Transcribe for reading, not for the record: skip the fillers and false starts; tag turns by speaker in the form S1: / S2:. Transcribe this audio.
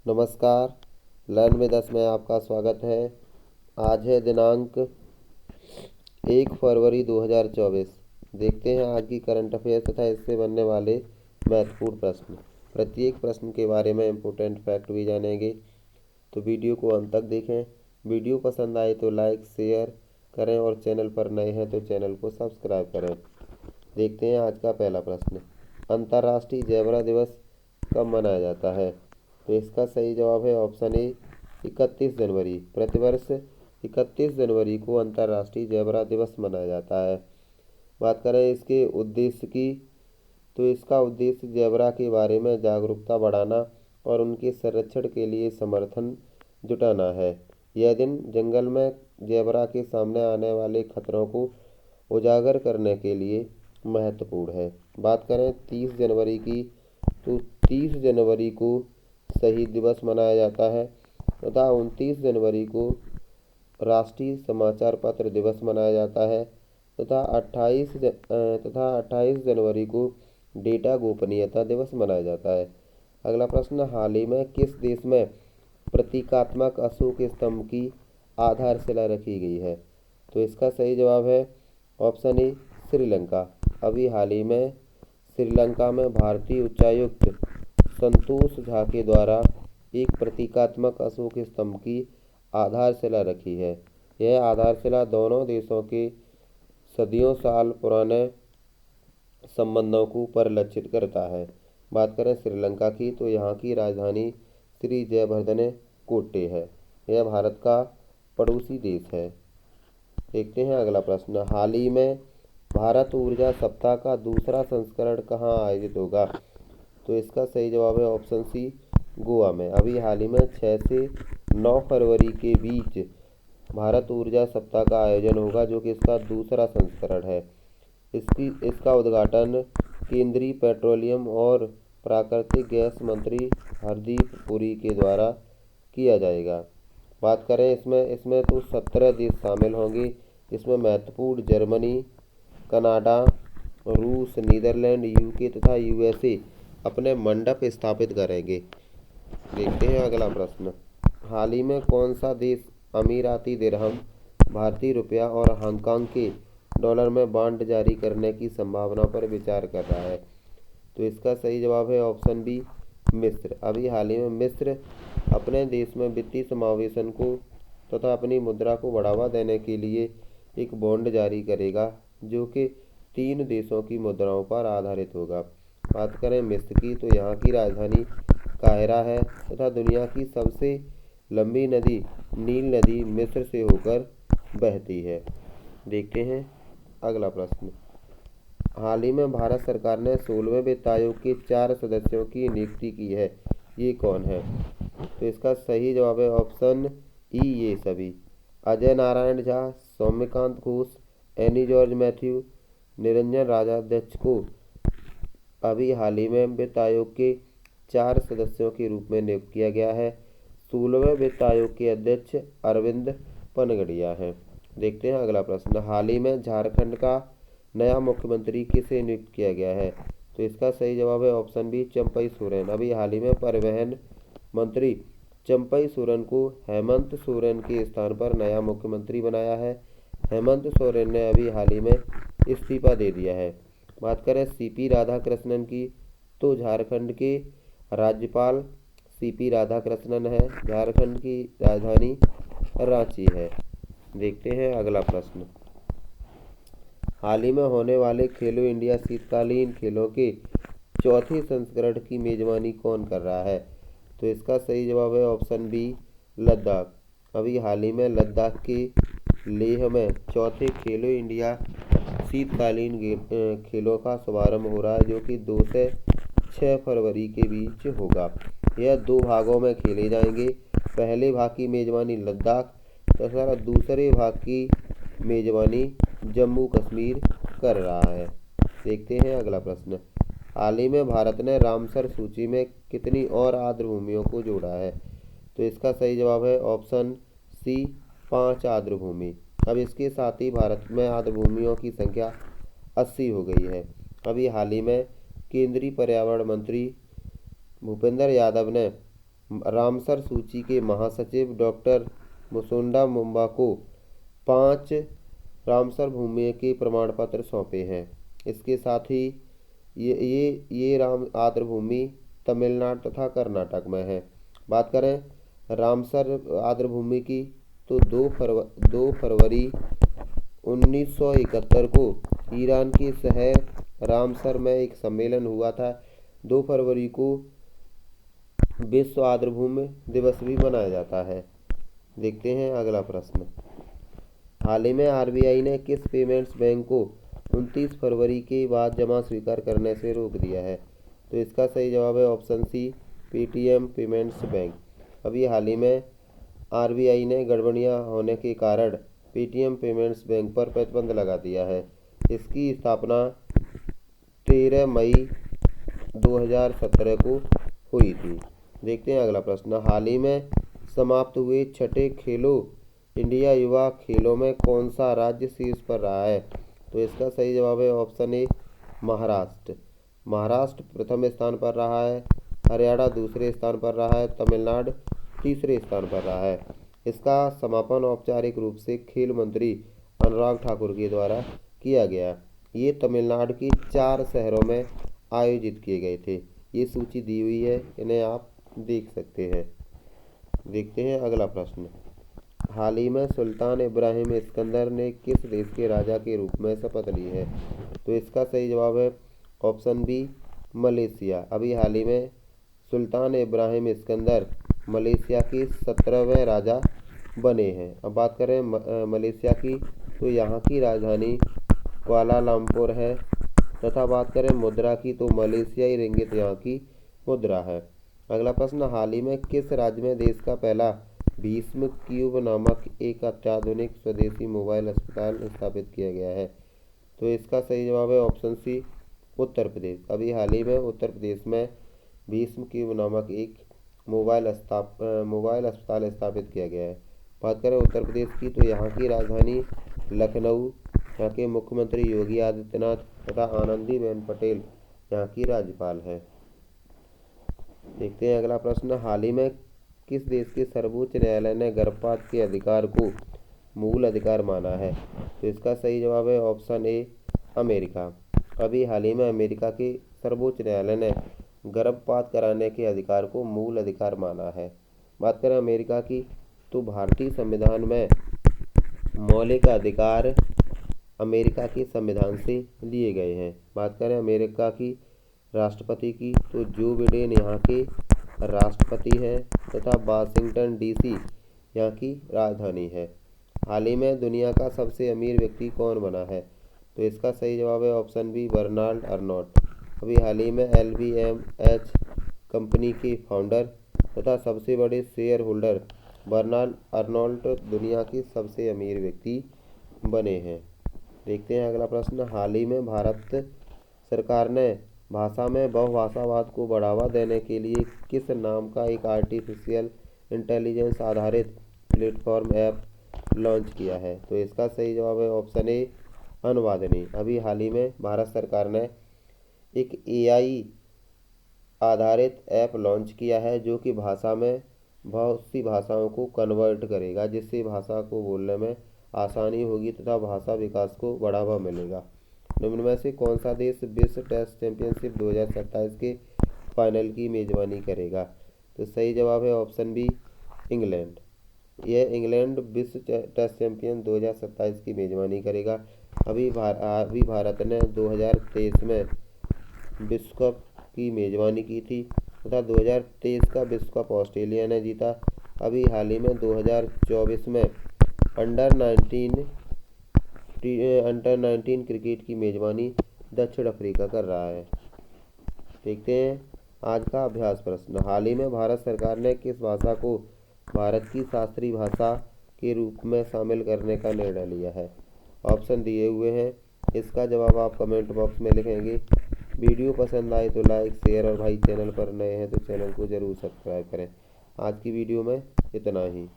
S1: नमस्कार। Learn with us में आपका स्वागत है। आज है दिनांक 1 फरवरी 2024। देखते हैं आज की करंट अफेयर तथा इससे बनने वाले महत्वपूर्ण प्रश्न। प्रत्येक प्रश्न के बारे में इम्पोर्टेंट फैक्ट भी जानेंगे, तो वीडियो को अंत तक देखें। वीडियो पसंद आए तो लाइक शेयर करें और चैनल पर नए हैं तो चैनल को सब्सक्राइब करें। देखते हैं आज का पहला प्रश्न। अंतर्राष्ट्रीय ज़ेबरा दिवस कब मनाया जाता है? तो इसका सही जवाब है ऑप्शन ए 31 जनवरी। प्रतिवर्ष 31 जनवरी को अंतर्राष्ट्रीय ज़ेबरा दिवस मनाया जाता है। बात करें इसके उद्देश्य की, तो इसका उद्देश्य ज़ेबरा के बारे में जागरूकता बढ़ाना और उनके संरक्षण के लिए समर्थन जुटाना है। यह दिन जंगल में ज़ेबरा के सामने आने वाले खतरों को उजागर करने के लिए महत्वपूर्ण है। बात करें 30 जनवरी की, तो 30 जनवरी को शहीद दिवस मनाया जाता है तथा 29 जनवरी को राष्ट्रीय समाचार पत्र दिवस मनाया जाता है तथा 28 जनवरी को डेटा गोपनीयता दिवस मनाया जाता है। अगला प्रश्न, हाल ही में किस देश में प्रतीकात्मक अशोक स्तंभ की आधारशिला रखी गई है? तो इसका सही जवाब है ऑप्शन ए श्रीलंका। अभी हाल ही में श्रीलंका में भारतीय उच्चायुक्त संतोष झा के द्वारा एक प्रतीकात्मक अशोक स्तंभ की आधारशिला रखी है। यह आधारशिला दोनों देशों के सदियों साल पुराने संबंधों को परिलक्षित करता है। बात करें श्रीलंका की, तो यहाँ की राजधानी श्री जयवर्धने कोट्टे है। यह भारत का पड़ोसी देश है। देखते हैं अगला प्रश्न। हाल ही में भारत ऊर्जा सप्ताह का दूसरा संस्करण कहाँ आयोजित होगा? तो इसका सही जवाब है ऑप्शन सी गोवा में। अभी हाल ही में 6 से 9 फरवरी के बीच भारत ऊर्जा सप्ताह का आयोजन होगा, जो कि इसका दूसरा संस्करण है। इसका उद्घाटन केंद्रीय पेट्रोलियम और प्राकृतिक गैस मंत्री हरदीप पुरी के द्वारा किया जाएगा। बात करें इसमें तो 17 देश शामिल होंगे। इसमें महत्वपूर्ण जर्मनी, कनाडा, रूस, नीदरलैंड, यूके तथा यूएसए अपने मंडप स्थापित करेंगे। देखते हैं अगला प्रश्न। हाल ही में कौन सा देश अमीराती दिरहम, भारतीय रुपया और हांगकांग के डॉलर में बॉन्ड जारी करने की संभावना पर विचार कर रहा है? तो इसका सही जवाब है ऑप्शन बी मिस्र। अभी हाल ही में मिस्र अपने देश में वित्तीय समावेशन को तथा अपनी मुद्रा को बढ़ावा देने के लिए एक बॉन्ड जारी करेगा, जो कि 3 देशों की मुद्राओं पर आधारित होगा। बात करें मिस्र की, तो यहाँ की राजधानी काहिरा है तथा दुनिया की सबसे लंबी नदी नील नदी मिस्र से होकर बहती है। देखते हैं अगला प्रश्न। हाल ही में भारत सरकार ने 16वें वित्त आयोग के 4 सदस्यों की नियुक्ति की है। ये कौन है? तो इसका सही जवाब है ऑप्शन ई ये सभी। अजय नारायण झा, सौम्यकांत घोष, एनी जॉर्ज मैथ्यू, निरंजन राजाध्यक्ष को अभी हाल ही में वित्त आयोग के 4 सदस्यों के रूप में नियुक्त किया गया है। 16वें वित्त आयोग के अध्यक्ष अरविंद पनगड़िया हैं। देखते हैं अगला प्रश्न। हाल ही में झारखंड का नया मुख्यमंत्री किसे नियुक्त किया गया है? तो इसका सही जवाब है ऑप्शन बी चंपई सोरेन। अभी हाल ही में परिवहन मंत्री चंपई सोरेन को हेमंत सोरेन के स्थान पर नया मुख्यमंत्री बनाया है। हेमंत सोरेन ने अभी हाल ही में इस्तीफा दे दिया है। बात करें सीपी राधाकृष्णन की, तो झारखंड के राज्यपाल सीपी राधाकृष्णन है। झारखंड की राजधानी रांची है। देखते हैं अगला प्रश्न। हाल ही में होने वाले खेलो इंडिया शीतकालीन खेलों के चौथे संस्करण की मेजबानी कौन कर रहा है? तो इसका सही जवाब है ऑप्शन बी लद्दाख। अभी हाल ही में लद्दाख के लेह में चौथे खेलो इंडिया शीतकालीन खेलों का शुभारंभ हो रहा है, जो कि 2 से 6 फरवरी के बीच होगा। यह 2 भागों में खेले जाएंगे। पहले भाग की मेजबानी लद्दाख तथा दूसरे भाग की मेजबानी जम्मू कश्मीर कर रहा है। देखते हैं अगला प्रश्न। हाल ही में भारत ने रामसर सूची में कितनी और आर्द्रभूमियों को जोड़ा है? तो इसका सही जवाब है ऑप्शन सी 5 आर्द्रभूमि। अब इसके साथ ही भारत में आर्द्रभूमियों की संख्या 80 हो गई है। अभी हाल ही में केंद्रीय पर्यावरण मंत्री भूपेंद्र यादव ने रामसर सूची के महासचिव डॉक्टर मुसुंडा मुंबा को 5 रामसर भूमि के प्रमाण पत्र सौंपे हैं। इसके साथ ही ये राम आर्द्र भूमि तमिलनाडु तथा कर्नाटक में है। बात करें रामसर आर्द्र भूमि की तो 2 फरवरी 1971 को ईरान के शहर रामसर में एक सम्मेलन हुआ था। 2 फरवरी को विश्व आर्द्र भूमि दिवस भी मनाया जाता है। देखते हैं अगला प्रश्न। हाल ही में आरबीआई ने किस पेमेंट्स बैंक को 29 फरवरी के बाद जमा स्वीकार करने से रोक दिया है? तो इसका सही जवाब है option C, Paytm Payments Bank. अभी हाल ही में आरबीआई ने गड़बड़ियां होने के कारण पेटीएम पेमेंट्स बैंक पर प्रतिबंध लगा दिया है। इसकी स्थापना 13 मई 2017 को हुई थी। देखते हैं अगला प्रश्न। हाल ही में समाप्त हुए 6ठे खेलो इंडिया युवा खेलों में कौन सा राज्य शीर्ष पर रहा है? तो इसका सही जवाब है ऑप्शन ए, महाराष्ट्र। महाराष्ट्र प्रथम स्थान पर रहा है, हरियाणा दूसरे स्थान पर रहा है, तमिलनाडु तीसरे स्थान पर रहा है। इसका समापन औपचारिक रूप से खेल मंत्री अनुराग ठाकुर के द्वारा किया गया। ये तमिलनाडु के 4 शहरों में आयोजित किए गए थे। ये सूची दी हुई है, इन्हें आप देख सकते हैं। देखते हैं अगला प्रश्न। हाल ही में सुल्तान इब्राहिम सिकंदर ने किस देश के राजा के रूप में शपथ ली है? तो इसका सही जवाब है ऑप्शन बी, मलेशिया। अभी हाल ही में सुल्तान इब्राहिम सिकंदर मलेशिया के 17वें राजा बने हैं। अब बात करें मलेशिया की तो यहाँ की राजधानी कुआलालंपुर है तथा बात करें मुद्रा की तो मलेशियाई रिंगिट यहाँ की मुद्रा है। अगला प्रश्न। हाल ही में किस राज्य में देश का पहला भीष्म क्यूब नामक एक अत्याधुनिक स्वदेशी मोबाइल अस्पताल स्थापित किया गया है? तो इसका सही जवाब है ऑप्शन सी, उत्तर प्रदेश। अभी हाल ही में उत्तर प्रदेश में भीष्म क्यूब नामक एक मोबाइल अस्पताल स्थापित किया गया है। बात करें उत्तर प्रदेश की तो यहाँ की राजधानी लखनऊ, यहाँ के मुख्यमंत्री योगी आदित्यनाथ तथा आनंदीबेन पटेल यहाँ की राज्यपाल है। देखते हैं अगला प्रश्न। हाल ही में किस देश के सर्वोच्च न्यायालय ने गर्भपात के अधिकार को मूल अधिकार माना है? तो इसका सही जवाब है ऑप्शन ए, अमेरिका। अभी हाल ही में अमेरिका के सर्वोच्च न्यायालय ने गर्भपात कराने के अधिकार को मूल अधिकार माना है। बात करें अमेरिका की तो भारतीय संविधान में मौलिक अधिकार अमेरिका के संविधान से लिए गए हैं। बात करें अमेरिका की राष्ट्रपति की तो जो बिडेन यहाँ के राष्ट्रपति हैं तथा वाशिंगटन डीसी यहाँ की राजधानी है। हाल ही में दुनिया का सबसे अमीर व्यक्ति कौन बना है? तो इसका सही जवाब है ऑप्शन बी, बर्नार्ड अर्नोल्ट। अभी हाल ही में LVMH कंपनी के फाउंडर तथा सबसे बड़े शेयर होल्डर बर्नार्ड अर्नोल्ट दुनिया के सबसे अमीर व्यक्ति बने हैं। देखते हैं अगला प्रश्न। हाल ही में भारत सरकार ने भाषा में बहुभाषावाद को बढ़ावा देने के लिए किस नाम का एक आर्टिफिशियल इंटेलिजेंस आधारित प्लेटफॉर्म ऐप लॉन्च किया है? तो इसका सही जवाब है ऑप्शन ए, अनुवादनी। अभी हाल ही में भारत सरकार ने एक AI आधारित ऐप लॉन्च किया है जो कि भाषा में बहुत सी भाषाओं को कन्वर्ट करेगा, जिससे भाषा को बोलने में आसानी होगी तथा भाषा विकास को बढ़ावा मिलेगा। निम्न में से कौन सा देश विश्व टेस्ट चैंपियनशिप 2027 के फाइनल की मेजबानी करेगा? तो सही जवाब है ऑप्शन बी, इंग्लैंड। यह इंग्लैंड विश्व टेस्ट चैंपियन 2027 की मेजबानी करेगा। अभी भारत ने 2023 में विश्व कप की मेजबानी की थी तथा 2023 का विश्व कप ऑस्ट्रेलिया ने जीता। अभी हाल ही में 2024 में अंडर 19 क्रिकेट की मेजबानी दक्षिण अफ्रीका कर रहा है। देखते हैं आज का अभ्यास प्रश्न। हाल ही में भारत सरकार ने किस भाषा को भारत की शास्त्रीय भाषा के रूप में शामिल करने का निर्णय लिया है? ऑप्शन दिए हुए हैं, इसका जवाब आप कमेंट बॉक्स में लिखेंगे। वीडियो पसंद आए तो लाइक, शेयर और भाई चैनल पर नए हैं तो चैनल को ज़रूर सब्सक्राइब करें। आज की वीडियो में इतना ही।